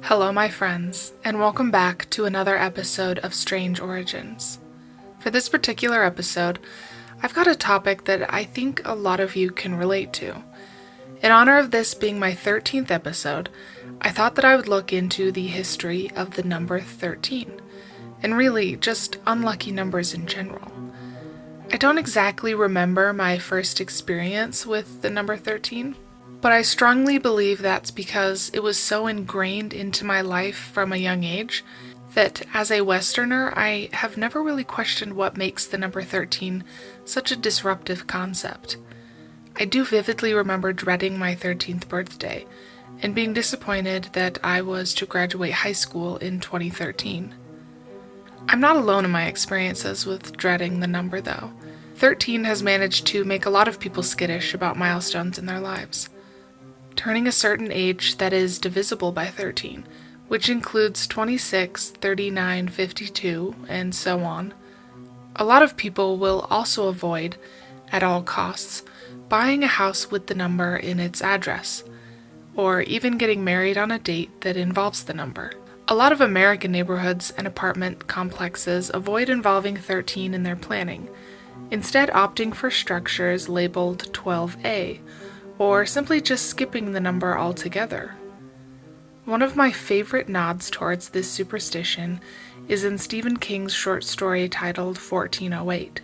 Hello, my friends, and welcome back to another episode of Strange Origins. For this particular episode, I've got a topic that I think a lot of you can relate to. In honor of this being my 13th episode, I thought that I would look into the history of the number 13, and really just unlucky numbers in general. I don't exactly remember my first experience with the number 13, but I strongly believe that's because it was so ingrained into my life from a young age that as a Westerner, I have never really questioned what makes the number 13 such a disruptive concept. I do vividly remember dreading my 13th birthday and being disappointed that I was to graduate high school in 2013. I'm not alone in my experiences with dreading the number, though. 13 has managed to make a lot of people skittish about milestones in their lives. Turning a certain age that is divisible by 13, which includes 26, 39, 52, and so on. A lot of people will also avoid, at all costs, buying a house with the number in its address, or even getting married on a date that involves the number. A lot of American neighborhoods and apartment complexes avoid involving 13 in their planning, instead opting for structures labeled 12A, or simply just skipping the number altogether. One of my favorite nods towards this superstition is in Stephen King's short story titled 1408.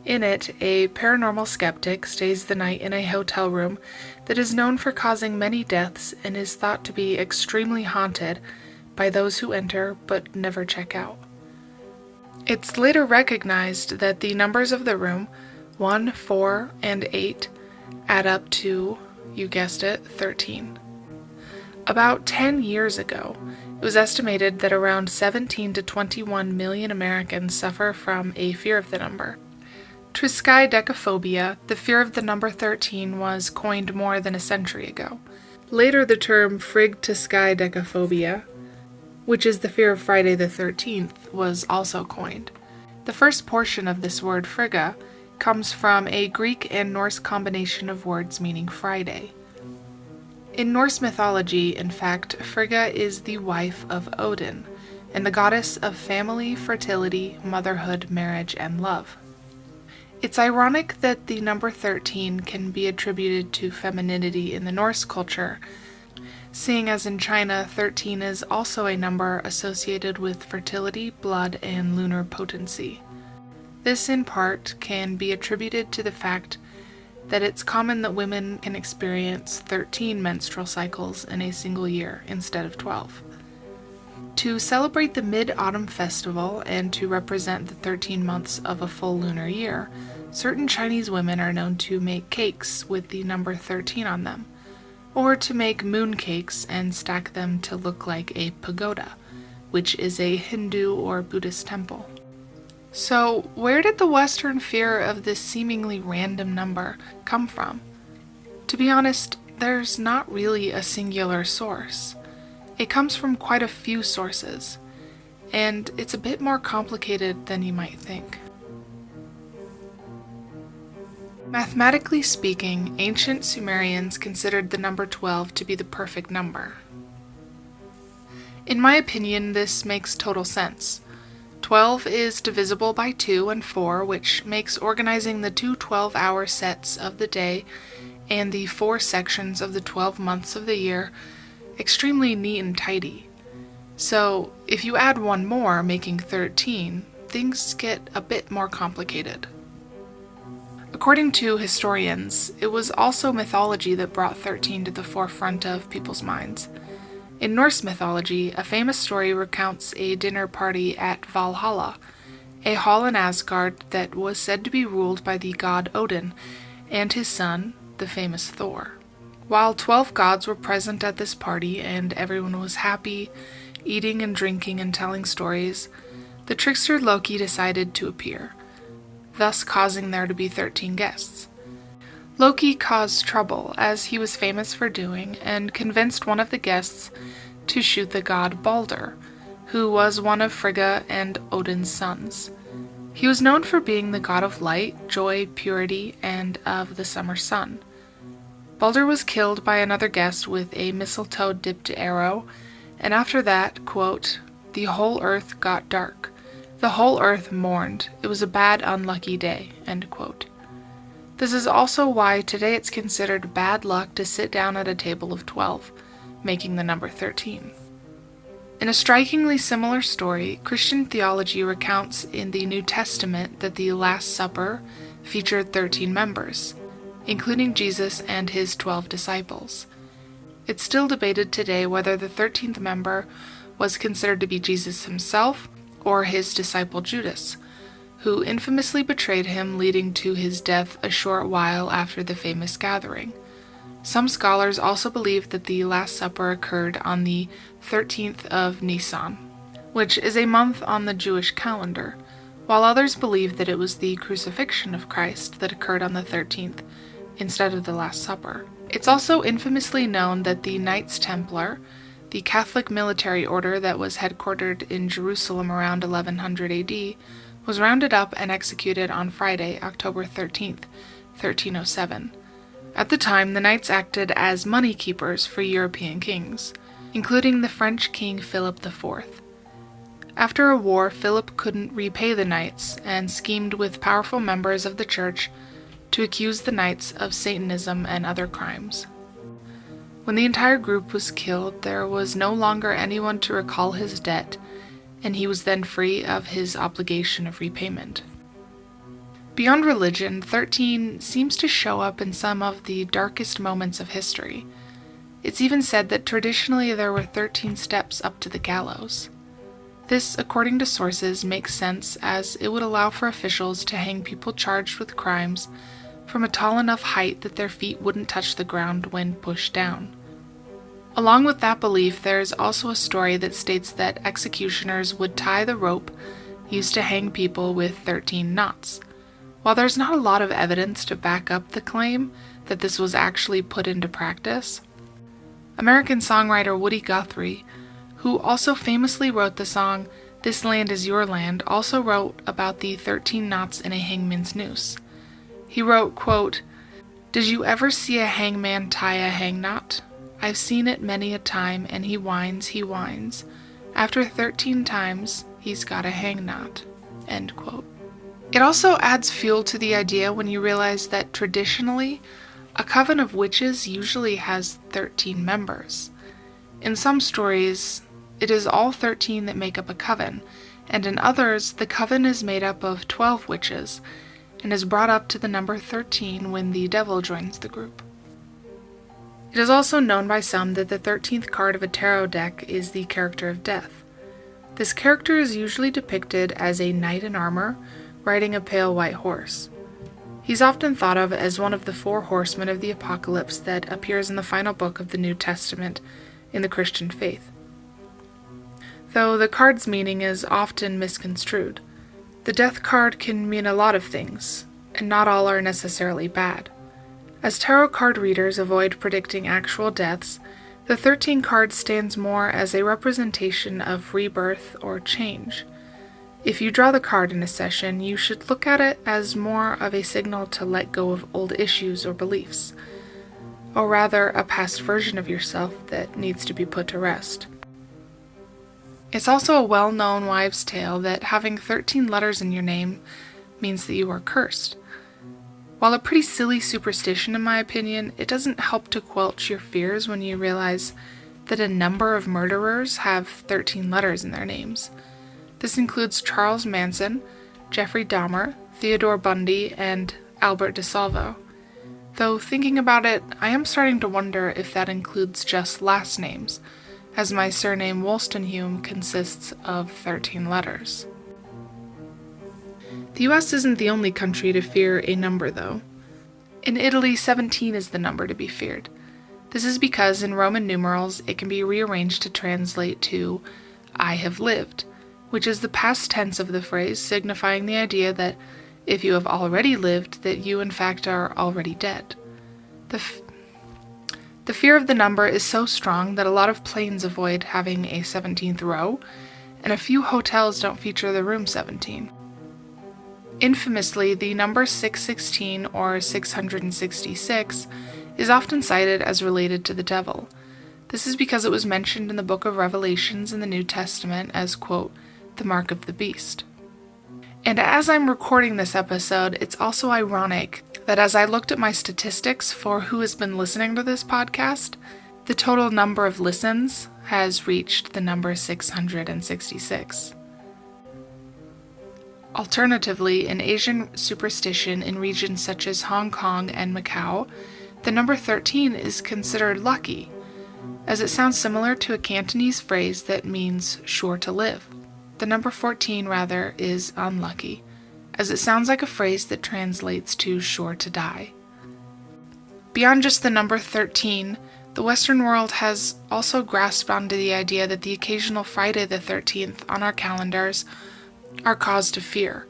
In it, a paranormal skeptic stays the night in a hotel room that is known for causing many deaths and is thought to be extremely haunted by those who enter but never check out. It's later recognized that the numbers of the room, 1, 4, and 8, add up to, you guessed it, 13. About 10 years ago, it was estimated that around 17 to 21 million Americans suffer from a fear of the number. Triskaidekaphobia, the fear of the number 13, was coined more than a century ago. Later, the term Triskaidekaphobia, which is the fear of Friday the 13th, was also coined. The first portion of this word, frigga, comes from a Greek and Norse combination of words meaning Friday. In Norse mythology, in fact, Frigga is the wife of Odin, and the goddess of family, fertility, motherhood, marriage, and love. It's ironic that the number 13 can be attributed to femininity in the Norse culture, seeing as in China, 13 is also a number associated with fertility, blood, and lunar potency. This, in part, can be attributed to the fact that it's common that women can experience 13 menstrual cycles in a single year instead of 12. To celebrate the Mid-Autumn Festival and to represent the 13 months of a full lunar year, certain Chinese women are known to make cakes with the number 13 on them, or to make moon cakes and stack them to look like a pagoda, which is a Hindu or Buddhist temple. So, where did the Western fear of this seemingly random number come from? To be honest, there's not really a singular source. It comes from quite a few sources, and it's a bit more complicated than you might think. Mathematically speaking, ancient Sumerians considered the number 12 to be the perfect number. In my opinion, this makes total sense. 12 is divisible by 2 and 4, which makes organizing the two 12-hour sets of the day and the 4 sections of the 12 months of the year extremely neat and tidy. So, if you add one more, making 13, things get a bit more complicated. According to historians, it was also mythology that brought 13 to the forefront of people's minds. In Norse mythology, a famous story recounts a dinner party at Valhalla, a hall in Asgard that was said to be ruled by the god Odin and his son, the famous Thor. While 12 gods were present at this party and everyone was happy, eating and drinking and telling stories, the trickster Loki decided to appear, thus causing there to be 13 guests. Loki caused trouble, as he was famous for doing, and convinced one of the guests to shoot the god Balder, who was one of Frigga and Odin's sons. He was known for being the god of light, joy, purity, and of the summer sun. Balder was killed by another guest with a mistletoe-dipped arrow, and after that, quote, "the whole earth got dark. The whole earth mourned. It was a bad, unlucky day," end quote. This is also why today it's considered bad luck to sit down at a table of 12, making the number 13. In a strikingly similar story, Christian theology recounts in the New Testament that the Last Supper featured 13 members, including Jesus and his 12 disciples. It's still debated today whether the 13th member was considered to be Jesus himself or his disciple Judas, who infamously betrayed him, leading to his death a short while after the famous gathering. Some scholars also believe that the Last Supper occurred on the 13th of Nisan, which is a month on the Jewish calendar, while others believe that it was the crucifixion of Christ that occurred on the 13th instead of the Last Supper. It's also infamously known that the Knights Templar, the Catholic military order that was headquartered in Jerusalem around 1100 AD, was rounded up and executed on Friday, October 13th, 1307. At the time, the knights acted as money keepers for European kings, including the French king Philip IV. After a war, Philip couldn't repay the knights and schemed with powerful members of the church to accuse the knights of Satanism and other crimes. When the entire group was killed, there was no longer anyone to recall his debt, and he was then free of his obligation of repayment. Beyond religion, 13 seems to show up in some of the darkest moments of history. It's even said that traditionally there were 13 steps up to the gallows. This, according to sources, makes sense, as it would allow for officials to hang people charged with crimes from a tall enough height that their feet wouldn't touch the ground when pushed down. Along with that belief, there is also a story that states that executioners would tie the rope used to hang people with 13 knots. While there's not a lot of evidence to back up the claim that this was actually put into practice, American songwriter Woody Guthrie, who also famously wrote the song "This Land Is Your Land," also wrote about the 13 knots in a hangman's noose. He wrote, quote, "Did you ever see a hangman tie a hang knot? I've seen it many a time, and he whines. After 13 times, he's got a hang knot," end quote. It also adds fuel to the idea when you realize that traditionally, a coven of witches usually has 13 members. In some stories, it is all 13 that make up a coven, and in others, the coven is made up of 12 witches, and is brought up to the number 13 when the devil joins the group. It is also known by some that the 13th card of a tarot deck is the character of death. This character is usually depicted as a knight in armor, riding a pale white horse. He's often thought of as one of the 4 horsemen of the apocalypse that appears in the final book of the New Testament in the Christian faith. Though the card's meaning is often misconstrued, the death card can mean a lot of things, and not all are necessarily bad. As tarot card readers avoid predicting actual deaths, the 13 card stands more as a representation of rebirth or change. If you draw the card in a session, you should look at it as more of a signal to let go of old issues or beliefs, or rather a past version of yourself that needs to be put to rest. It's also a well-known wives' tale that having 13 letters in your name means that you are cursed. While a pretty silly superstition in my opinion, it doesn't help to quench your fears when you realize that a number of murderers have 13 letters in their names. This includes Charles Manson, Jeffrey Dahmer, Theodore Bundy, and Albert DeSalvo. Though thinking about it, I am starting to wonder if that includes just last names, as my surname Wolstenholme consists of 13 letters. The US isn't the only country to fear a number, though. In Italy, 17 is the number to be feared. This is because in Roman numerals it can be rearranged to translate to I have lived, which is the past tense of the phrase, signifying the idea that if you have already lived, that you in fact are already dead. The fear of the number is so strong that a lot of planes avoid having a 17th row, and a few hotels don't feature the room 17. Infamously, the number 616 or 666 is often cited as related to the devil. This is because it was mentioned in the book of Revelations in the New Testament as, quote, the mark of the beast. And as I'm recording this episode, it's also ironic that as I looked at my statistics for who has been listening to this podcast, the total number of listens has reached the number 666. Alternatively, in Asian superstition in regions such as Hong Kong and Macau, the number 13 is considered lucky, as it sounds similar to a Cantonese phrase that means sure to live. The number 14, rather, is unlucky, as it sounds like a phrase that translates to sure to die. Beyond just the number 13, the Western world has also grasped onto the idea that the occasional Friday the 13th on our calendars are cause to fear.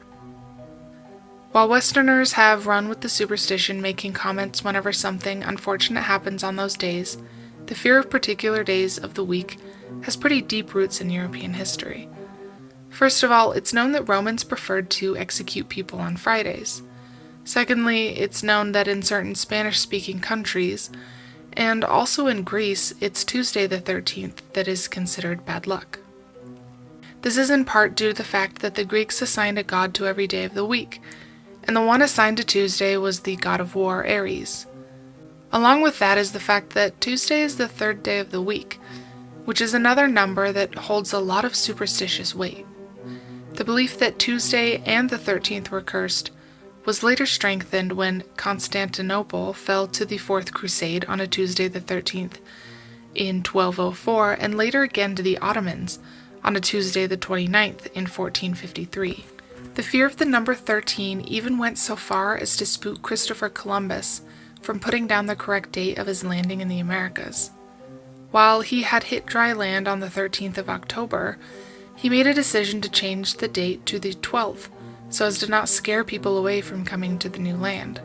While Westerners have run with the superstition, making comments whenever something unfortunate happens on those days, the fear of particular days of the week has pretty deep roots in European history. First of all, it's known that Romans preferred to execute people on Fridays. Secondly, it's known that in certain Spanish-speaking countries, and also in Greece, it's Tuesday the 13th that is considered bad luck. This is in part due to the fact that the Greeks assigned a god to every day of the week, and the one assigned to Tuesday was the god of war, Ares. Along with that is the fact that Tuesday is the third day of the week, which is another number that holds a lot of superstitious weight. The belief that Tuesday and the 13th were cursed was later strengthened when Constantinople fell to the Fourth Crusade on a Tuesday the 13th in 1204, and later again to the Ottomans on a Tuesday the 29th in 1453. The fear of the number 13 even went so far as to spook Christopher Columbus from putting down the correct date of his landing in the Americas. While he had hit dry land on the 13th of October, he made a decision to change the date to the 12th, so as to not scare people away from coming to the new land.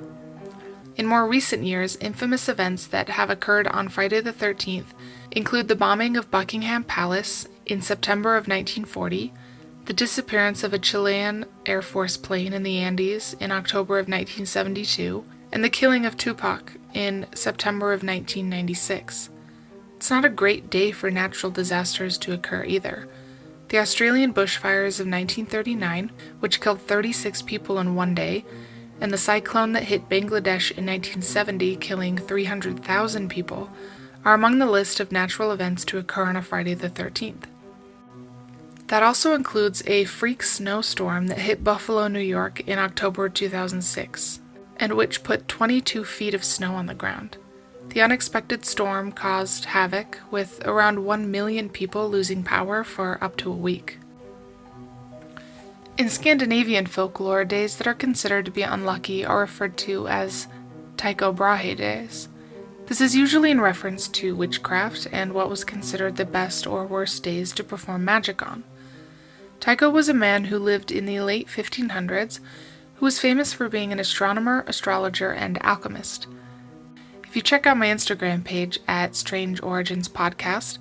In more recent years, infamous events that have occurred on Friday the 13th include the bombing of Buckingham Palace in September of 1940, the disappearance of a Chilean Air Force plane in the Andes in October of 1972, and the killing of Tupac in September of 1996. It's not a great day for natural disasters to occur either. The Australian bushfires of 1939, which killed 36 people in one day, and the cyclone that hit Bangladesh in 1970, killing 300,000 people, are among the list of natural events to occur on a Friday the 13th. That also includes a freak snowstorm that hit Buffalo, New York in October 2006, and which put 22 feet of snow on the ground. The unexpected storm caused havoc, with around 1 million people losing power for up to a week. In Scandinavian folklore, days that are considered to be unlucky are referred to as Tycho Brahe days. This is usually in reference to witchcraft and what was considered the best or worst days to perform magic on. Tycho was a man who lived in the late 1500s, who was famous for being an astronomer, astrologer, and alchemist. If you check out my Instagram page at Strange Origins Podcast,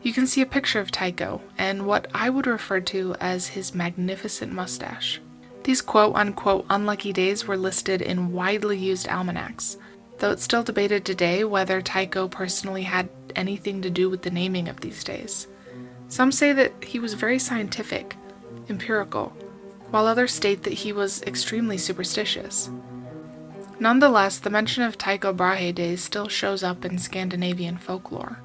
you can see a picture of Tycho and what I would refer to as his magnificent mustache. These quote-unquote unlucky days were listed in widely used almanacs, though it's still debated today whether Tycho personally had anything to do with the naming of these days. Some say that he was very scientific, empirical, while others state that he was extremely superstitious. Nonetheless, the mention of Tycho Brahe days still shows up in Scandinavian folklore.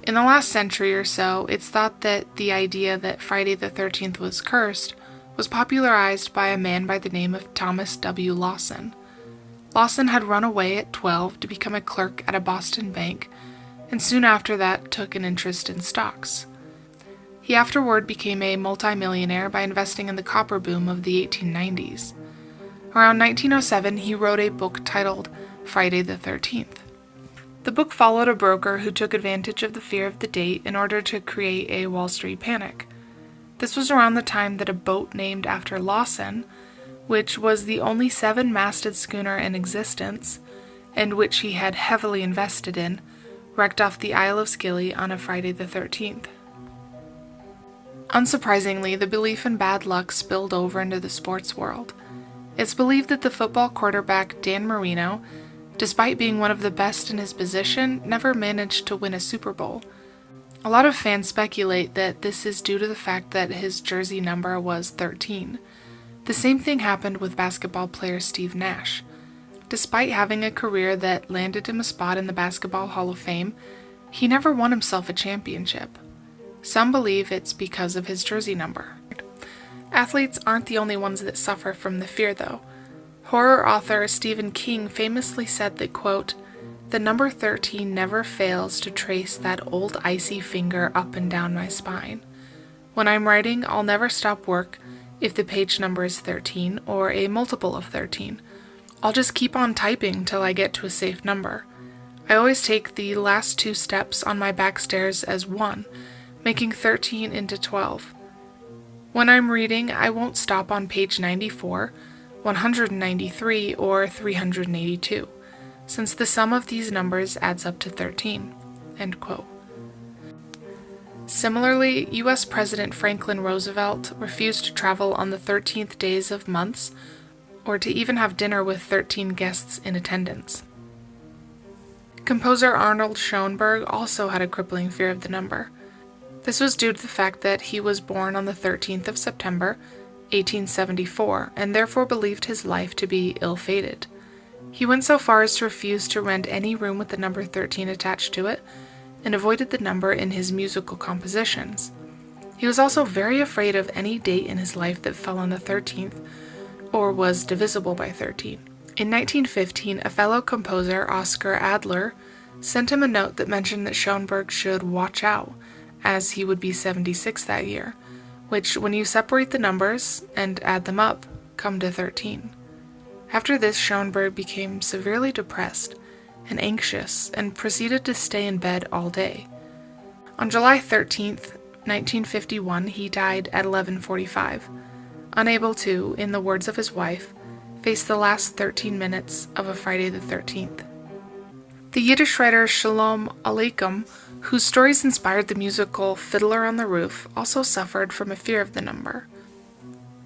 In the last century or so, it's thought that the idea that Friday the 13th was cursed was popularized by a man by the name of Thomas W. Lawson. Lawson had run away at 12 to become a clerk at a Boston bank, and soon after that took an interest in stocks. He afterward became a multimillionaire by investing in the copper boom of the 1890s. Around 1907, he wrote a book titled Friday the 13th. The book followed a broker who took advantage of the fear of the date in order to create a Wall Street panic. This was around the time that a boat named after Lawson, which was the only 7-masted schooner in existence, and which he had heavily invested in, wrecked off the Isle of Scilly on a Friday the 13th. Unsurprisingly, the belief in bad luck spilled over into the sports world. It's believed that the football quarterback Dan Marino, despite being one of the best in his position, never managed to win a Super Bowl. A lot of fans speculate that this is due to the fact that his jersey number was 13. The same thing happened with basketball player Steve Nash. Despite having a career that landed him a spot in the Basketball Hall of Fame, he never won himself a championship. Some believe it's because of his jersey number. Athletes aren't the only ones that suffer from the fear, though. Horror author Stephen King famously said that, quote, "The number 13 never fails to trace that old icy finger up and down my spine. When I'm writing, I'll never stop work if the page number is 13 or a multiple of 13. I'll just keep on typing till I get to a safe number. I always take the last 2 steps on my back stairs as 1, making 13 into 12. When I'm reading, I won't stop on page 94, 193, or 382, since the sum of these numbers adds up to 13. End quote. Similarly, U.S. President Franklin Roosevelt refused to travel on the 13th days of months, or to even have dinner with 13 guests in attendance. Composer Arnold Schoenberg also had a crippling fear of the number. This was due to the fact that he was born on the 13th of September, 1874, and therefore believed his life to be ill-fated. He went so far as to refuse to rent any room with the number 13 attached to it, and avoided the number in his musical compositions. He was also very afraid of any date in his life that fell on the 13th, or was divisible by 13. In 1915, a fellow composer, Oscar Adler, sent him a note that mentioned that Schoenberg should watch out, as he would be 76 that year, which, when you separate the numbers and add them up, come to 13. After this, Schoenberg became severely depressed and anxious and proceeded to stay in bed all day. On July 13th, 1951, he died at 11:45, unable to, in the words of his wife, face the last 13 minutes of a Friday the 13th. The Yiddish writer Shalom Aleichem, whose stories inspired the musical Fiddler on the Roof, also suffered from a fear of the number.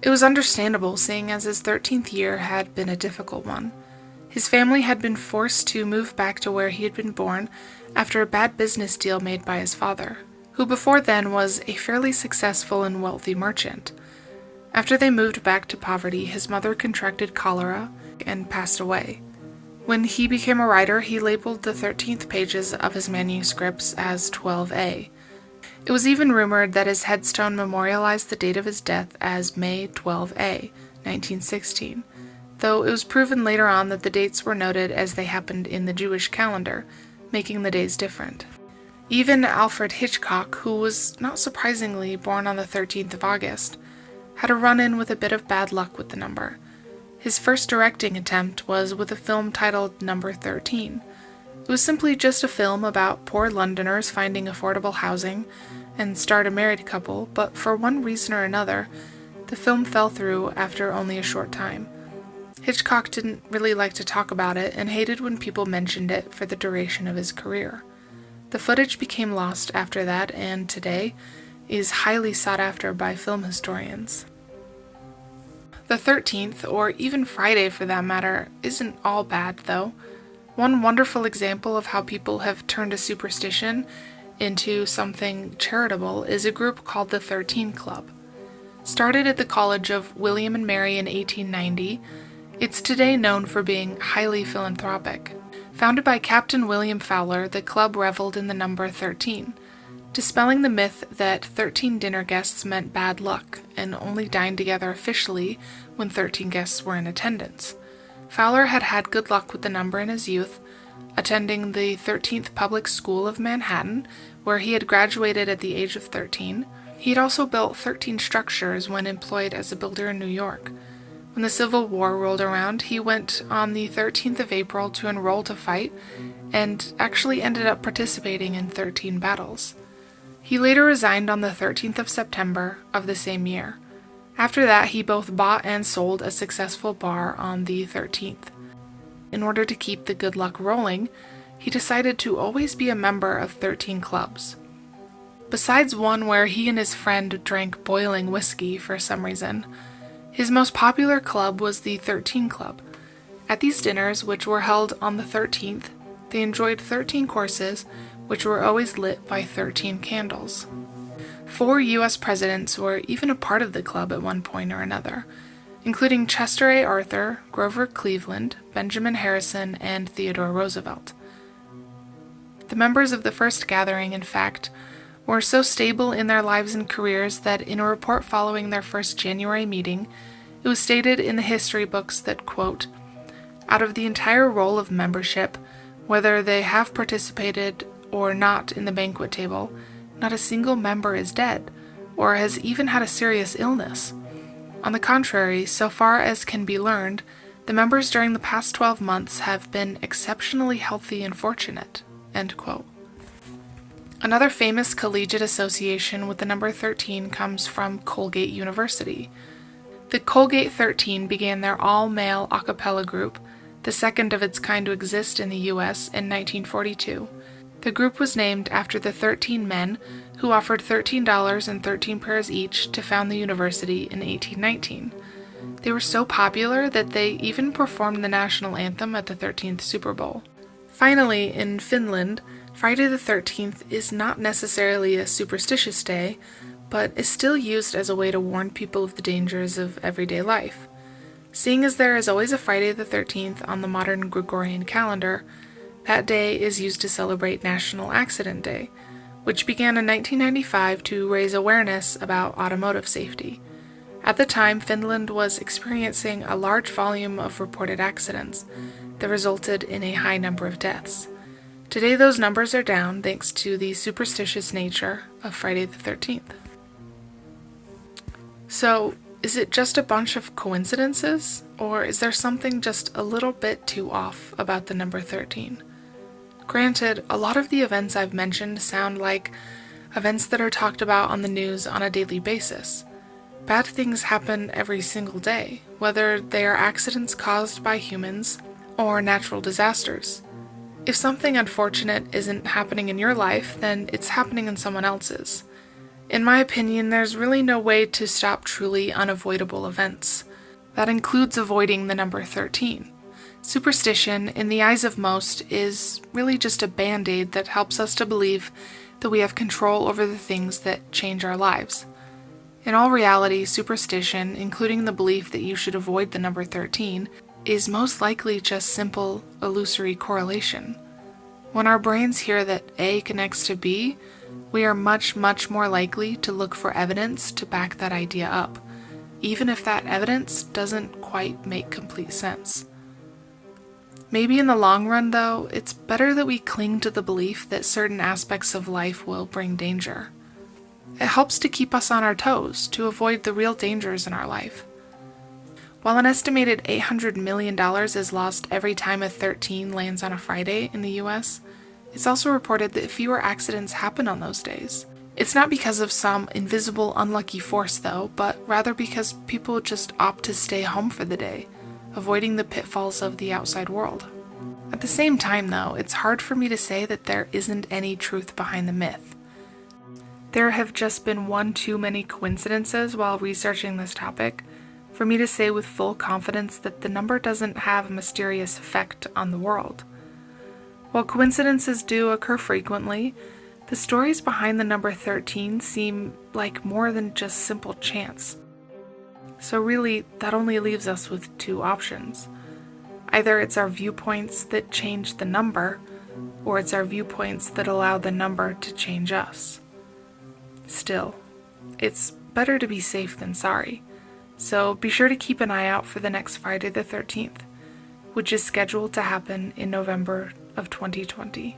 It was understandable, seeing as his 13th year had been a difficult one. His family had been forced to move back to where he had been born after a bad business deal made by his father, who before then was a fairly successful and wealthy merchant. After they moved back to poverty, his mother contracted cholera and passed away. When he became a writer, he labeled the 13th pages of his manuscripts as 12A. It was even rumored that his headstone memorialized the date of his death as May 12A, 1916, though it was proven later on that the dates were noted as they happened in the Jewish calendar, making the days different. Even Alfred Hitchcock, who was not surprisingly born on the 13th of August, had a run-in with a bit of bad luck with the number. His first directing attempt was with a film titled Number 13. It was simply just a film about poor Londoners finding affordable housing and starred a married couple, but for one reason or another, the film fell through after only a short time. Hitchcock didn't really like to talk about it and hated when people mentioned it for the duration of his career. The footage became lost after that, and today is highly sought after by film historians. The 13th, or even Friday for that matter, isn't all bad, though. One wonderful example of how people have turned a superstition into something charitable is a group called the 13 Club. Started at the College of William and Mary in 1890, it's today known for being highly philanthropic. Founded by Captain William Fowler, the club reveled in the number 13, dispelling the myth that 13 dinner guests meant bad luck and only dined together officially when 13 guests were in attendance. Fowler had had good luck with the number in his youth, attending the 13th Public School of Manhattan, where he had graduated at the age of 13. He had also built 13 structures when employed as a builder in New York. When the Civil War rolled around, he went on the 13th of April to enroll to fight, and actually ended up participating in 13 battles. He later resigned on the 13th of September of the same year. After that, he both bought and sold a successful bar on the 13th. In order to keep the good luck rolling, he decided to always be a member of 13 clubs. Besides one where he and his friend drank boiling whiskey for some reason, his most popular club was the 13 Club. At these dinners, which were held on the 13th, they enjoyed 13 courses, which were always lit by 13 candles. 4 U.S. presidents were even a part of the club at one point or another, including Chester A. Arthur, Grover Cleveland, Benjamin Harrison, and Theodore Roosevelt. The members of the first gathering, in fact, were so stable in their lives and careers that in a report following their first January meeting, it was stated in the history books that, quote, "Out of the entire roll of membership, whether they have participated or not in the banquet table, not a single member is dead, or has even had a serious illness. On the contrary, so far as can be learned, the members during the past 12 months have been exceptionally healthy and fortunate." End quote. Another famous collegiate association with the number 13 comes from Colgate University. The Colgate 13 began their all-male a cappella group, the second of its kind to exist in the U.S. in 1942. The group was named after the 13 men who offered $13 and 13 pairs each to found the university in 1819. They were so popular that they even performed the national anthem at the 13th Super Bowl. Finally, in Finland, Friday the 13th is not necessarily a superstitious day, but is still used as a way to warn people of the dangers of everyday life. Seeing as there is always a Friday the 13th on the modern Gregorian calendar, that day is used to celebrate National Accident Day, which began in 1995 to raise awareness about automotive safety. At the time, Finland was experiencing a large volume of reported accidents that resulted in a high number of deaths. Today those numbers are down thanks to the superstitious nature of Friday the 13th. So, is it just a bunch of coincidences, or is there something just a little bit too off about the number 13? Granted, a lot of the events I've mentioned sound like events that are talked about on the news on a daily basis. Bad things happen every single day, whether they are accidents caused by humans or natural disasters. If something unfortunate isn't happening in your life, then it's happening in someone else's. In my opinion, there's really no way to stop truly unavoidable events. That includes avoiding the number 13. Superstition, in the eyes of most, is really just a band-aid that helps us to believe that we have control over the things that change our lives. In all reality, superstition, including the belief that you should avoid the number 13, is most likely just simple, illusory correlation. When our brains hear that A connects to B, we are much, much more likely to look for evidence to back that idea up, even if that evidence doesn't quite make complete sense. Maybe in the long run, though, it's better that we cling to the belief that certain aspects of life will bring danger. It helps to keep us on our toes, to avoid the real dangers in our life. While an estimated $800 million is lost every time a 13 lands on a Friday in the US, it's also reported that fewer accidents happen on those days. It's not because of some invisible unlucky force though, but rather because people just opt to stay home for the day, avoiding the pitfalls of the outside world. At the same time though, it's hard for me to say that there isn't any truth behind the myth. There have just been one too many coincidences while researching this topic for me to say with full confidence that the number doesn't have a mysterious effect on the world. While coincidences do occur frequently, the stories behind the number 13 seem like more than just simple chance. So really, that only leaves us with two options. Either it's our viewpoints that change the number, or it's our viewpoints that allow the number to change us. Still, it's better to be safe than sorry. So be sure to keep an eye out for the next Friday the 13th, which is scheduled to happen in November of 2020.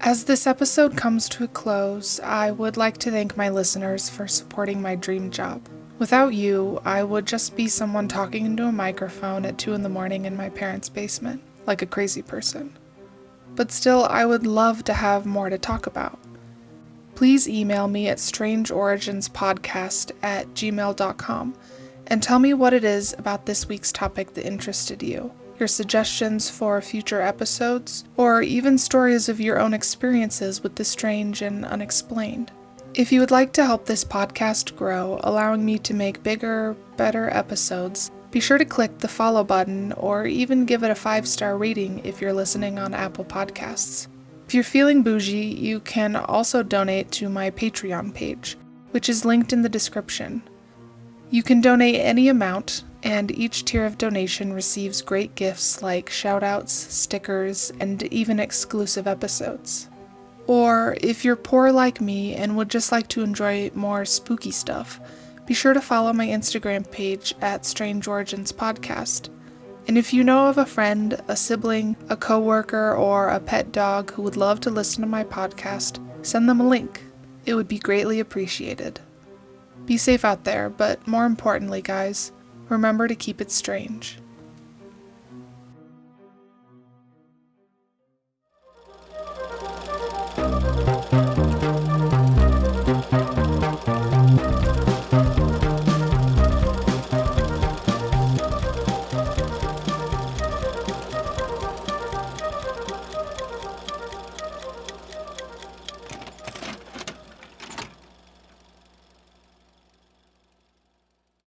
As this episode comes to a close, I would like to thank my listeners for supporting my dream job. Without you, I would just be someone talking into a microphone at 2 a.m. in my parents' basement, like a crazy person. But still, I would love to have more to talk about. Please email me at strangeoriginspodcast@gmail.com and tell me what it is about this week's topic that interested you, your suggestions for future episodes, or even stories of your own experiences with the strange and unexplained. If you would like to help this podcast grow, allowing me to make bigger, better episodes, be sure to click the follow button or even give it a 5-star rating if you're listening on Apple Podcasts. If you're feeling bougie, you can also donate to my Patreon page, which is linked in the description. You can donate any amount, and each tier of donation receives great gifts like shoutouts, stickers, and even exclusive episodes. Or if you're poor like me and would just like to enjoy more spooky stuff, be sure to follow my Instagram page at Strange Origins Podcast. And if you know of a friend, a sibling, a coworker, or a pet dog who would love to listen to my podcast, send them a link. It would be greatly appreciated. Be safe out there, but more importantly, guys, remember to keep it strange.